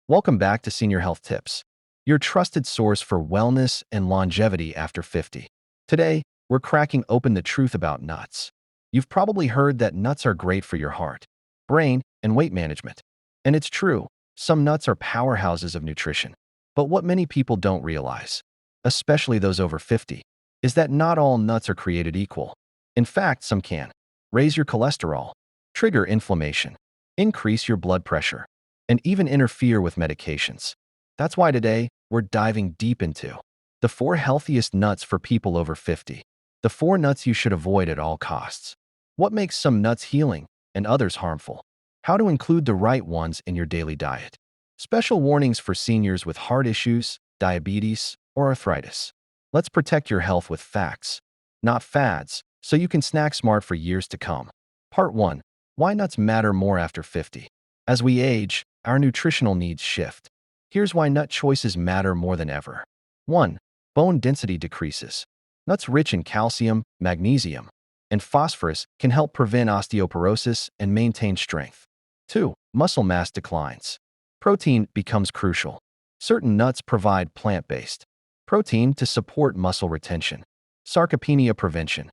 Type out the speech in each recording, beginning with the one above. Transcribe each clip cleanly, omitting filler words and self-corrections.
Welcome back to Senior Health Tips, your trusted source for wellness and longevity after 50. Today, we're cracking open the truth about nuts. You've probably heard that nuts are great for your heart, brain, and weight management. And it's true, some nuts are powerhouses of nutrition. But what many people don't realize, especially those over 50, is that not all nuts are created equal. In fact, some can raise your cholesterol, trigger inflammation, increase your blood pressure, and even interfere with medications. That's why today, we're diving deep into the 4 healthiest nuts for people over 50. The 4 nuts you should avoid at all costs. What makes some nuts healing and others harmful? How to include the right ones in your daily diet. Special warnings for seniors with heart issues, diabetes, or arthritis. Let's protect your health with facts, not fads, so you can snack smart for years to come. Part 1. Why nuts matter more after 50. As we age, our nutritional needs shift. Here's why nut choices matter more than ever. 1. Bone density decreases. Nuts rich in calcium, magnesium, and phosphorus can help prevent osteoporosis and maintain strength. 2. Muscle mass declines. Protein becomes crucial. Certain nuts provide plant-based protein to support muscle retention. Sarcopenia prevention.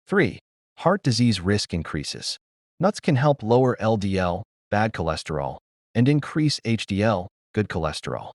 3. Heart disease risk increases. Nuts can help lower LDL, bad cholesterol, and increase HDL, good cholesterol,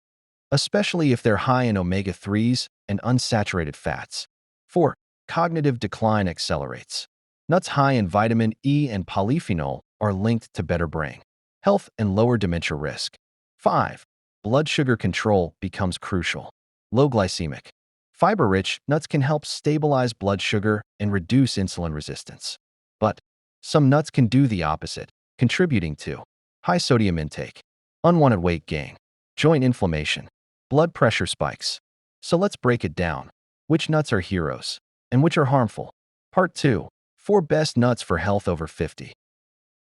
especially if they're high in omega-3s and unsaturated fats. 4. Cognitive decline accelerates. Nuts high in vitamin E and polyphenol are linked to better brain health and lower dementia risk. 5. Blood sugar control becomes crucial. Low glycemic. Fiber-rich nuts can help stabilize blood sugar and reduce insulin resistance. But some nuts can do the opposite, contributing to high sodium intake, unwanted weight gain, joint inflammation, blood pressure spikes. So let's break it down. Which nuts are heroes and which are harmful? Part 2. 4 best nuts for health over 50.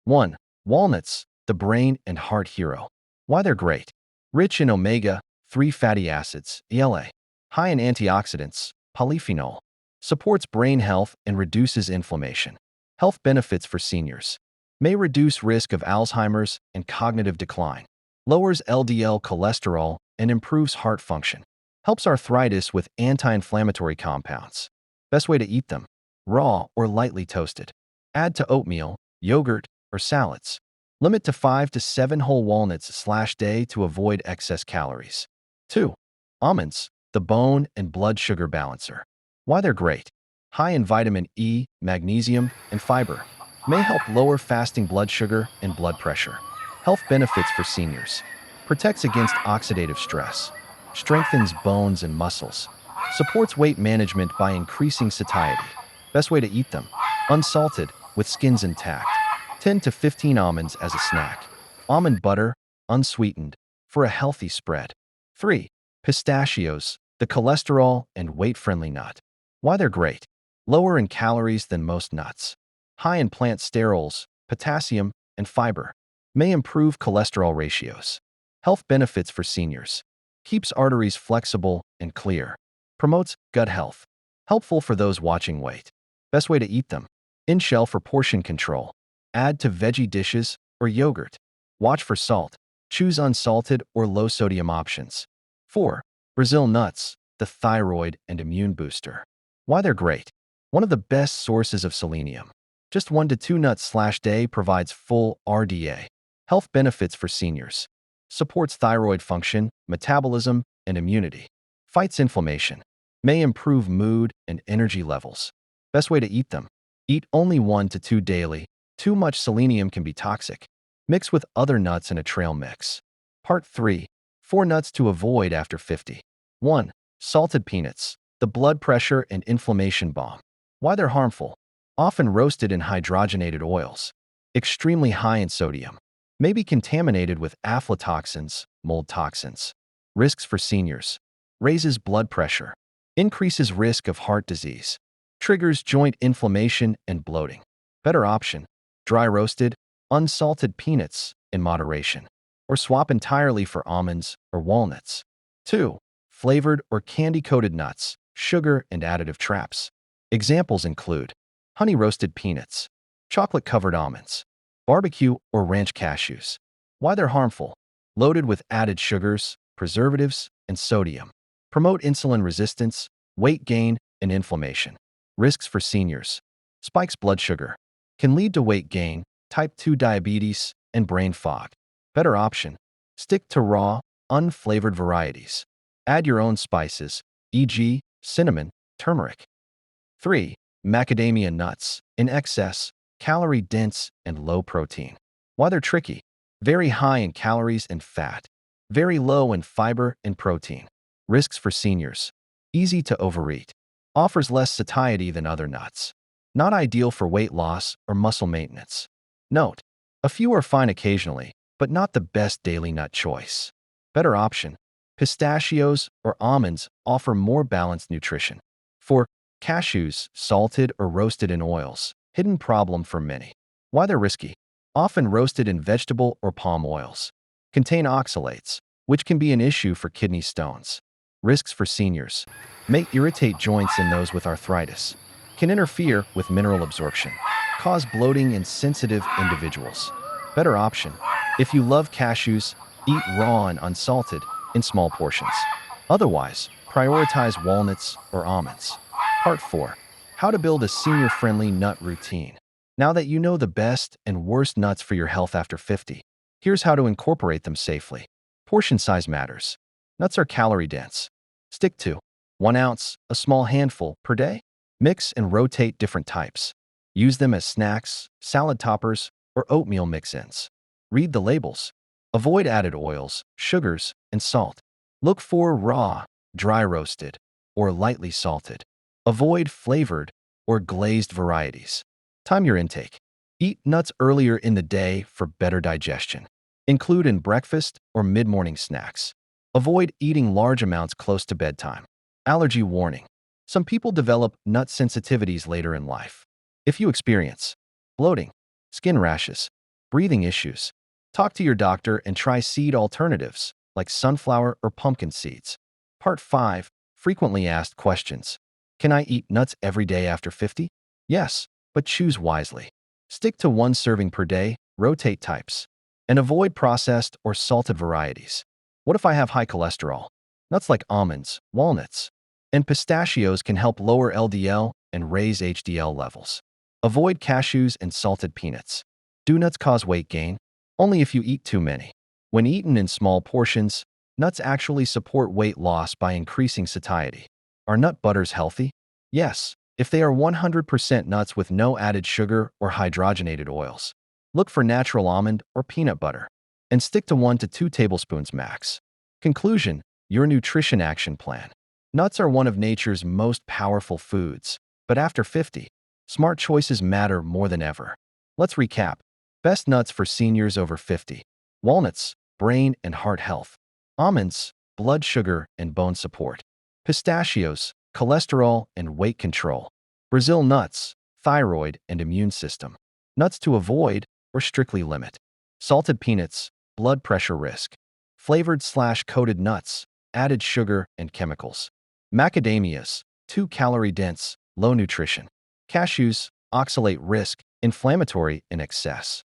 1. Walnuts, the brain and heart hero. Why they're great. Rich in omega-3 fatty acids, ELA. High in antioxidants, polyphenol. Supports brain health and reduces inflammation. Health benefits for seniors. May reduce risk of Alzheimer's and cognitive decline. Lowers LDL cholesterol and improves heart function. Helps arthritis with anti-inflammatory compounds. Best way to eat them: raw or lightly toasted. Add to oatmeal, yogurt, or salads. Limit to 5 to 7 whole walnuts/day to avoid excess calories. 2. Almonds, the bone and blood sugar balancer. Why they're great. High in vitamin E, magnesium, and fiber. May help lower fasting blood sugar and blood pressure. Health benefits for seniors. Protects against oxidative stress. Strengthens bones and muscles. Supports weight management by increasing satiety. Best way to eat them: unsalted, with skins intact. 10 to 15 almonds as a snack. Almond butter, unsweetened, for a healthy spread. 3. Pistachios, the cholesterol and weight-friendly nut. Why they're great. Lower in calories than most nuts. High in plant sterols, potassium, and fiber. May improve cholesterol ratios. Health benefits for seniors. Keeps arteries flexible and clear. Promotes gut health. Helpful for those watching weight. Best way to eat them: in shell for portion control. Add to veggie dishes or yogurt. Watch for salt. Choose unsalted or low-sodium options. 4. Brazil nuts, the thyroid and immune booster. Why they're great. One of the best sources of selenium. Just 1 to 2 nuts/day provides full RDA. Health benefits for seniors. Supports thyroid function, metabolism, and immunity. Fights inflammation. May improve mood and energy levels. Best way to eat them: eat only 1 to 2 daily. Too much selenium can be toxic. Mix with other nuts in a trail mix. Part 3. 4 nuts to avoid after 50. 1. Salted peanuts, the blood pressure and inflammation bomb. Why they're harmful. Often roasted in hydrogenated oils. Extremely high in sodium. May be contaminated with aflatoxins, mold toxins. Risks for seniors. Raises blood pressure. Increases risk of heart disease. Triggers joint inflammation and bloating. Better option: dry roasted, unsalted peanuts in moderation. Or swap entirely for almonds or walnuts. 2. Flavored or candy-coated nuts, sugar and additive traps. Examples include honey roasted peanuts, chocolate-covered almonds, barbecue or ranch cashews. Why they're harmful. loaded with added sugars, preservatives, and sodium. Promote insulin resistance, weight gain, and inflammation. Risks for seniors. Spikes blood sugar. Can lead to weight gain, type 2 diabetes, and brain fog. Better option. Stick to raw, unflavored varieties. Add your own spices, e.g., cinnamon, turmeric. 3. Macadamia nuts. In excess, calorie-dense and low protein. Why they're tricky? Very high in calories and fat. Very low in fiber and protein. Risks for seniors. Easy to overeat. Offers less satiety than other nuts. Not ideal for weight loss or muscle maintenance. Note: a few are fine occasionally, but not the best daily nut choice. Better option. Pistachios or almonds offer more balanced nutrition. 4. Cashews, salted or roasted in oils. Hidden problem for many. Why they're risky? Often roasted in vegetable or palm oils. Contain oxalates, which can be an issue for kidney stones. Risks for seniors. May irritate joints in those with arthritis. Can interfere with mineral absorption. Cause bloating in sensitive individuals. Better option. If you love cashews, eat raw and unsalted in small portions. Otherwise, prioritize walnuts or almonds. Part 4. How to build a senior-friendly nut routine. Now that you know the best and worst nuts for your health after 50, here's how to incorporate them safely. Portion size matters. Nuts are calorie-dense. Stick to 1 ounce, a small handful, per day. Mix and rotate different types. Use them as snacks, salad toppers, or oatmeal mix-ins. Read the labels. Avoid added oils, sugars, and salt. Look for raw, dry roasted, or lightly salted. Avoid flavored or glazed varieties. Time your intake. Eat nuts earlier in the day for better digestion. Include in breakfast or mid-morning snacks. Avoid eating large amounts close to bedtime. Allergy warning. Some people develop nut sensitivities later in life. If you experience bloating, skin rashes, breathing issues, talk to your doctor and try seed alternatives like sunflower or pumpkin seeds. Part 5. Frequently asked questions. Can I eat nuts every day after 50? Yes, but choose wisely. Stick to 1 serving per day, rotate types, and avoid processed or salted varieties. What if I have high cholesterol? Nuts like almonds, walnuts, and pistachios can help lower LDL and raise HDL levels. Avoid cashews and salted peanuts. Do nuts cause weight gain? Only if you eat too many. When eaten in small portions, nuts actually support weight loss by increasing satiety. Are nut butters healthy? Yes, if they are 100% nuts with no added sugar or hydrogenated oils. Look for natural almond or peanut butter, and stick to 1 to 2 tablespoons max. Conclusion: your nutrition action plan. Nuts are one of nature's most powerful foods, but after 50, smart choices matter more than ever. Let's recap. Best nuts for seniors over 50. Walnuts, brain and heart health. Almonds, blood sugar and bone support. Pistachios, cholesterol and weight control. Brazil nuts, thyroid and immune system. Nuts to avoid or strictly limit. Salted peanuts, blood pressure risk. Flavored/coated nuts, added sugar and chemicals. Macadamias, too calorie-dense, low nutrition. Cashews, oxalate risk, inflammatory in excess.